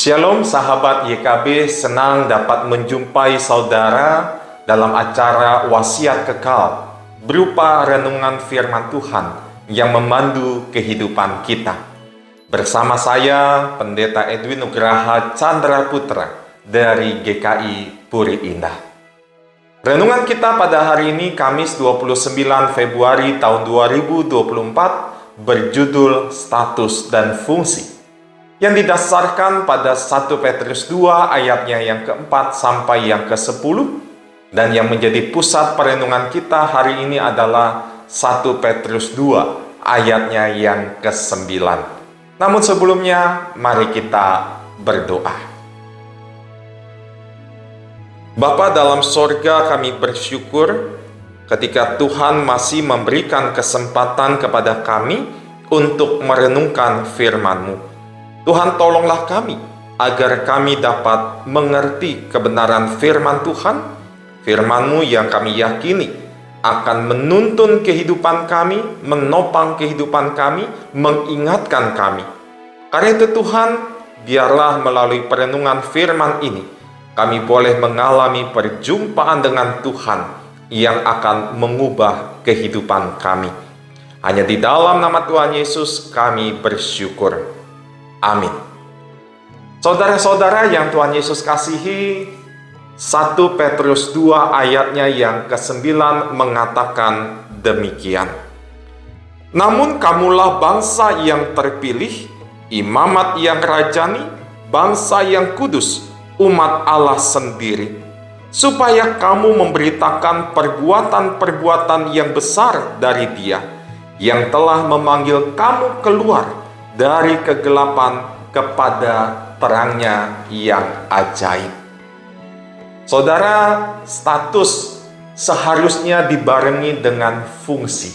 Shalom sahabat YKB, senang dapat menjumpai saudara dalam acara Wasiat Kekal berupa renungan firman Tuhan yang memandu kehidupan kita. Bersama saya, Pendeta Edwin Nugraha Chandra Putra dari GKI Puri Indah. Renungan kita pada hari ini, Kamis 29 Februari tahun 2024, berjudul Status dan Fungsi, yang didasarkan pada 1 Petrus 2 ayatnya yang keempat sampai yang ke-10, dan yang menjadi pusat perenungan kita hari ini adalah 1 Petrus 2 ayatnya yang ke-9. Namun sebelumnya, mari kita berdoa. Bapa dalam sorga, kami bersyukur ketika Tuhan masih memberikan kesempatan kepada kami untuk merenungkan firman-Mu. Tuhan, tolonglah kami agar kami dapat mengerti kebenaran firman Tuhan, firman-Mu yang kami yakini akan menuntun kehidupan kami, menopang kehidupan kami, mengingatkan kami. Karena itu Tuhan, biarlah melalui perenungan firman ini, kami boleh mengalami perjumpaan dengan Tuhan yang akan mengubah kehidupan kami. Hanya di dalam nama Tuhan Yesus kami bersyukur. Amin. Saudara-saudara yang Tuhan Yesus kasihi, 1 Petrus 2 ayatnya yang ke-9 mengatakan demikian. Namun kamulah bangsa yang terpilih, imamat yang rajani, bangsa yang kudus, umat Allah sendiri, supaya kamu memberitakan perbuatan-perbuatan yang besar dari Dia, yang telah memanggil kamu keluar dari kegelapan kepada terangnya yang ajaib. Saudara, status seharusnya dibarengi dengan fungsi.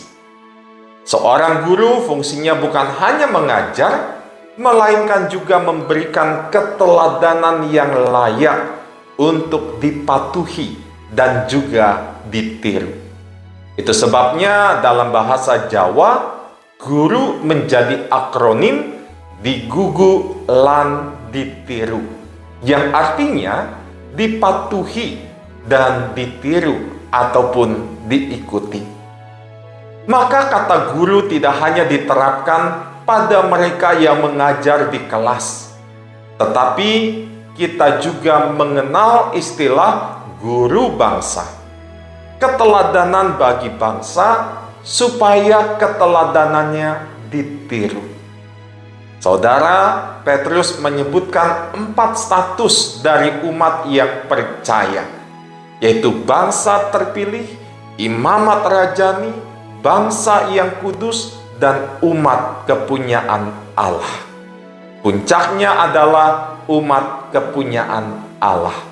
Seorang guru fungsinya bukan hanya mengajar, melainkan juga memberikan keteladanan yang layak untuk dipatuhi dan juga ditiru. Itu sebabnya dalam bahasa Jawa, guru menjadi akronim digugu lan ditiru, yang artinya dipatuhi dan ditiru ataupun diikuti. Maka kata guru tidak hanya diterapkan pada mereka yang mengajar di kelas, tetapi kita juga mengenal istilah guru bangsa, keteladanan bagi bangsa, supaya keteladanannya ditiru. Saudara, Petrus menyebutkan 4 status dari umat yang percaya, yaitu bangsa terpilih, imamat rajani, bangsa yang kudus, dan umat kepunyaan Allah. Puncaknya adalah umat kepunyaan Allah.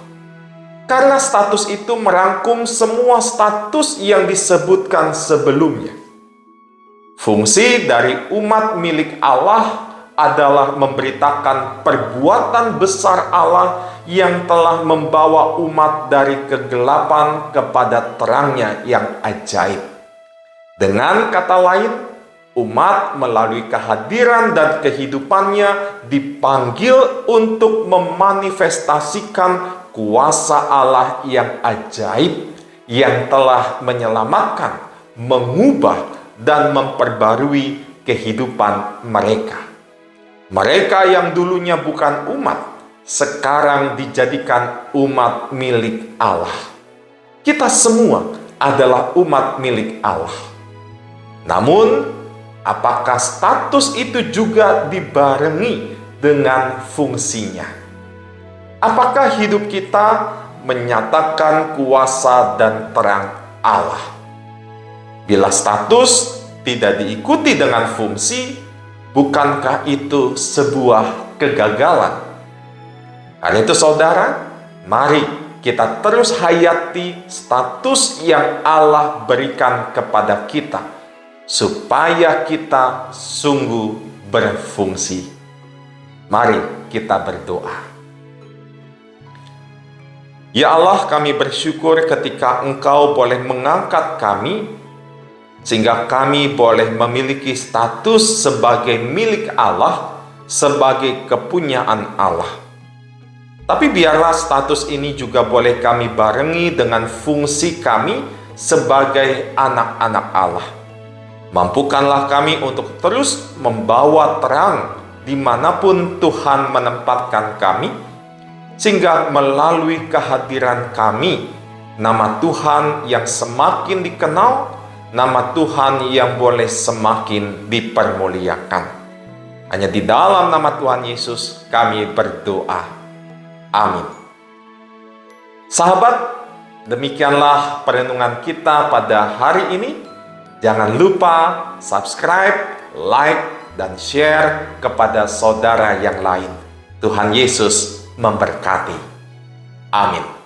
Karena status itu merangkum semua status yang disebutkan sebelumnya. Fungsi dari umat milik Allah adalah memberitakan perbuatan besar Allah yang telah membawa umat dari kegelapan kepada terangnya yang ajaib. Dengan kata lain, umat melalui kehadiran dan kehidupannya dipanggil untuk memanifestasikan kuasa Allah yang ajaib yang telah menyelamatkan, mengubah, dan memperbarui kehidupan mereka. Mereka yang dulunya bukan umat, sekarang dijadikan umat milik Allah. Kita semua adalah umat milik Allah. Namun, apakah status itu juga dibarengi dengan fungsinya? Apakah hidup kita menyatakan kuasa dan terang Allah? Bila status tidak diikuti dengan fungsi, bukankah itu sebuah kegagalan? Karena itu saudara, mari kita terus hayati status yang Allah berikan kepada kita, supaya kita sungguh berfungsi. Mari kita berdoa. Ya Allah, kami bersyukur ketika Engkau boleh mengangkat kami, sehingga kami boleh memiliki status sebagai milik Allah, sebagai kepunyaan Allah. Tapi biarlah status ini juga boleh kami barengi dengan fungsi kami sebagai anak-anak Allah. Mampukanlah kami untuk terus membawa terang dimanapun Tuhan menempatkan kami, sehingga melalui kehadiran kami, nama Tuhan yang semakin dikenal, nama Tuhan yang boleh semakin dipermuliakan. Hanya di dalam nama Tuhan Yesus kami berdoa. Amin. Sahabat, demikianlah perenungan kita pada hari ini. Jangan lupa subscribe, like, dan share kepada saudara yang lain. Tuhan Yesus memberkati. Amin.